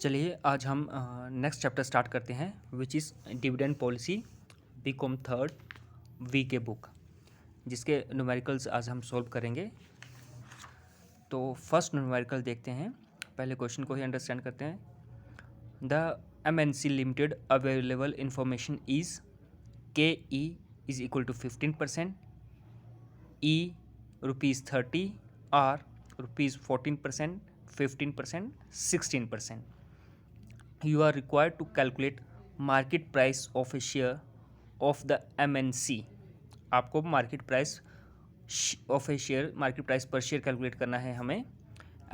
चलिए आज हम नेक्स्ट चैप्टर स्टार्ट करते हैं which is dividend policy BCom third V K book, जिसके न्यूमेरिकल्स आज हम सॉल्व करेंगे। तो फर्स्ट न्यूमेरिकल देखते हैं, पहले क्वेश्चन को ही अंडरस्टैंड करते हैं। The MNC limited available information is KE is equal to 15%, E ₹30, R ₹14%, 15%, 16%. You are required to calculate market price of a share of the MNC. आपको market price of a share, market price per share calculate करना है हमें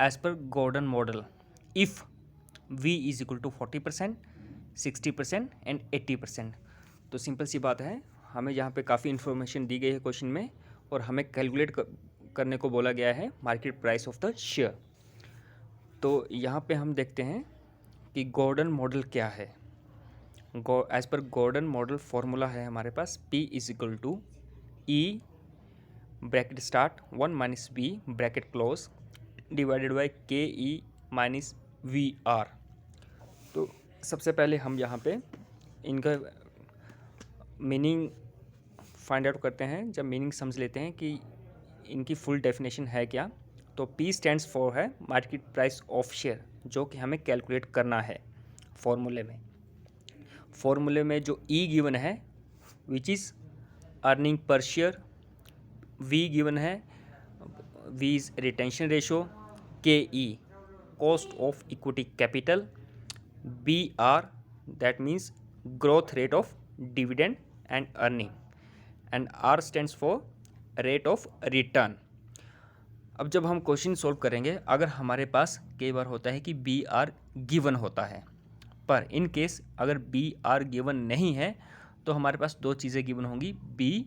as per Gordon model if V is equal to 40%, 60% and 80%। तो simple सी बात है, हमें यहाँ पे काफ़ी इन्फॉर्मेशन दी गई है क्वेश्चन में और हमें कैलकुलेट करने को बोला गया है market price of the share. तो यहाँ पे हम देखते हैं कि गॉर्डन मॉडल क्या है। As per Gordon model formula है हमारे पास P is equal to E bracket start 1 minus B bracket close divided by KE minus VR। तो सबसे पहले हम यहाँ पे इनका मीनिंग फाइंड आउट करते हैं। जब मीनिंग समझ लेते हैं कि इनकी फुल डेफिनेशन है क्या, तो P स्टैंड्स फॉर है मार्केट प्राइस ऑफ शेयर, जो कि हमें कैलकुलेट करना है फॉर्मूले में जो E गिवन है which is earning per share, V given है V is retention ratio, KE cost of equity capital, BR that means growth rate of dividend and earning, and R stands for rate of return. अब जब हम question solve करेंगे, अगर हमारे पास कई बार होता है कि BR गिवन होता है, पर इन केस अगर BR गिवन नहीं है तो हमारे पास दो चीज़ें गिवन होंगी, B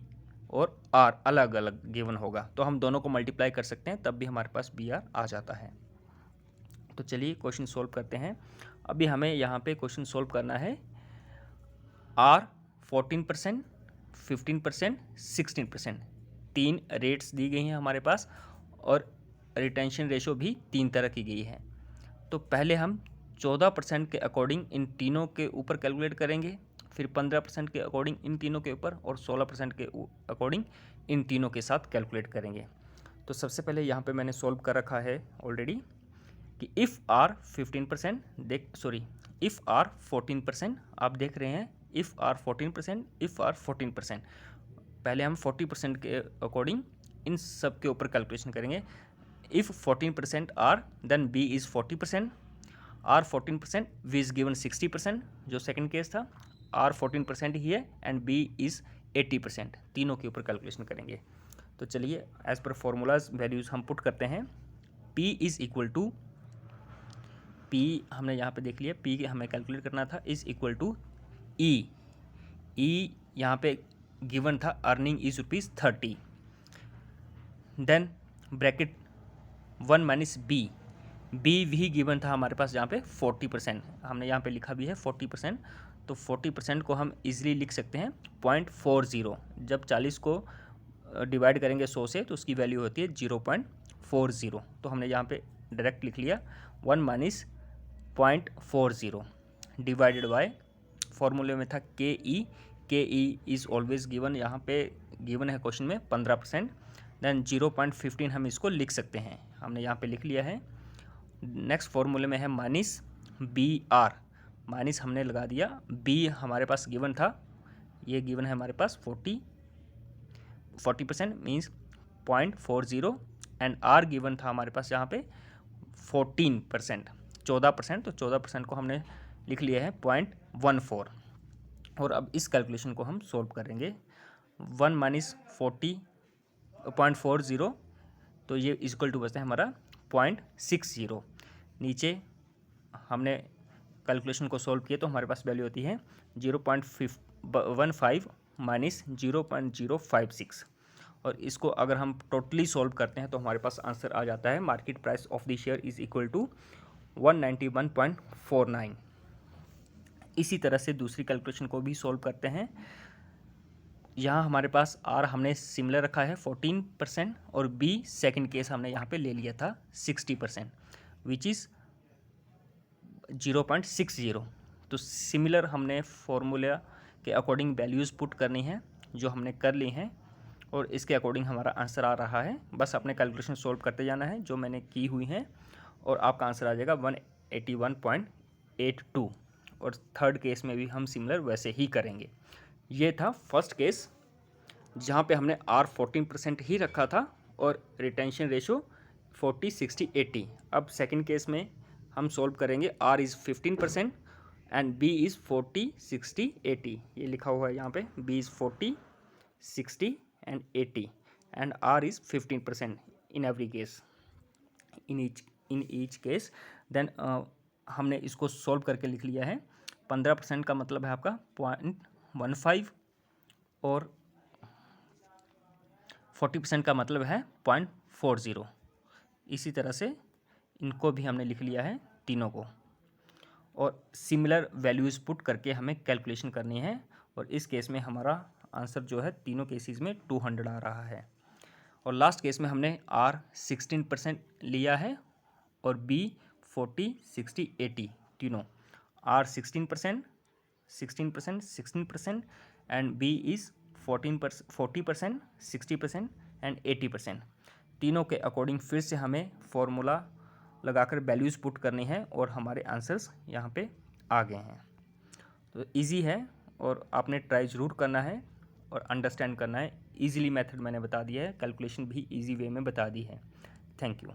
और R अलग अलग गिवन होगा, तो हम दोनों को मल्टीप्लाई कर सकते हैं, तब भी हमारे पास BR आ जाता है। तो चलिए क्वेश्चन सॉल्व करते हैं। अभी हमें यहाँ पे क्वेश्चन सॉल्व करना है R 14%, 15%, 16%, तीन रेट्स दी गई हैं हमारे पास और रिटेंशन रेशो भी तीन तरह की गई है। तो पहले हम 14% के अकॉर्डिंग इन तीनों के ऊपर कैलकुलेट करेंगे, फिर 15% के अकॉर्डिंग इन तीनों के ऊपर और 16% के अकॉर्डिंग इन तीनों के साथ कैलकुलेट करेंगे। तो सबसे पहले यहाँ पे मैंने सॉल्व कर रखा है ऑलरेडी कि इफ़ R 15% इफ़ R 14%, आप देख रहे हैं इफ़ R 14%, इफ़ R 14%, पहले हम 40% के अकॉर्डिंग इन सब के ऊपर कैलकुलेशन करेंगे। If 14% R then B is 40%, R 14%, V is given 60%, जो सेकंड केस था, R 14% ही है एंड B इज़ 80%, तीनों के ऊपर कैलकुलेशन करेंगे। तो चलिए एज पर फॉर्मूलाज वैल्यूज़ हम पुट करते हैं। P is equal to, P हमने यहाँ पे देख लिया, P हमें कैलकुलेट करना था, इज़ इक्वल टू E यहाँ पे गिवन था earning is ₹30, then bracket 1 minus B भी गिवन था हमारे पास जहाँ पे 40%, हमने यहाँ पे लिखा भी है 40%, तो 40% को हम इजीली लिख सकते हैं 0.40। जब 40 को डिवाइड करेंगे 100 से तो उसकी वैल्यू होती है 0.40, तो हमने यहाँ पे डायरेक्ट लिख लिया 1 माइनस 0.40 डिवाइडेड बाय, फॉर्मूले में था KE इज़ ऑलवेज गिवन, यहाँ पे गिवन है क्वेश्चन में 15%, देन 0.15 हम इसको लिख सकते हैं, हमने यहाँ पे लिख लिया है। नेक्स्ट फॉर्मूले में है माइनस BR, माइनस हमने लगा दिया, B हमारे पास गिवन था, ये गिवन है हमारे पास 40% मीन्स 0.40 एंड R गिवन था हमारे पास यहाँ पे 14%, 14%, तो 14% को हमने लिख लिया है 0.14। और अब इस कैलकुलेशन को हम सॉल्व करेंगे। 1 माइनस 0.40, तो ये इक्वल टू बचता है हमारा 0.60। नीचे हमने कैलकुलेशन को सॉल्व किया तो हमारे पास वैल्यू होती है 0.15 माइनस 0.056, और इसको अगर हम टोटली सॉल्व करते हैं तो हमारे पास आंसर आ जाता है market price of the share is equal to 191.49। इसी तरह से दूसरी कैलकुलेशन को भी सॉल्व करते हैं। यहाँ हमारे पास R हमने सिमिलर रखा है 14% और B सेकंड केस हमने यहाँ पे ले लिया था 60%, विच इज़ 0.60। तो सिमिलर हमने फॉर्मूला के अकॉर्डिंग वैल्यूज़ पुट करनी है जो हमने कर ली हैं और इसके अकॉर्डिंग हमारा आंसर आ रहा है। बस अपने कैलकुलेशन सॉल्व करते जाना है जो मैंने की हुई हैं और आपका आंसर आ जाएगा 181.82। और थर्ड केस में भी हम सिमिलर वैसे ही करेंगे। ये था फर्स्ट केस जहाँ पे हमने R 14% ही रखा था और रिटेंशन रेशो 40 60 80। अब सेकंड केस में हम सॉल्व करेंगे R is 15% and B is 40 60 80। ये लिखा हुआ है यहाँ पे, B is 40 60 and 80 and R is 15% in every case, in each case। then हमने इसको सॉल्व करके लिख लिया है। 15% का मतलब है आपका 0.15 और 40% का मतलब है 0.40। इसी तरह से इनको भी हमने लिख लिया है तीनों को, और सिमिलर वैल्यूज़ पुट करके हमें कैलकुलेशन करनी है। और इस केस में हमारा आंसर जो है तीनों केसेस में 200 आ रहा है। और लास्ट केस में हमने R 16% लिया है और B 40 60 80 तीनों। R 16%, 16% and B is 40%, 60% and 80%। तीनों के अकॉर्डिंग फिर से हमें फॉर्मूला लगाकर वैल्यूज़ पुट करनी है और हमारे आंसर्स यहाँ पे आ गए हैं। तो इजी है और आपने ट्राई ज़रूर करना है और अंडरस्टैंड करना है। इजीली मेथड मैंने बता दिया है, कैलकुलेशन भी इजी वे में बता दी है। Thank you.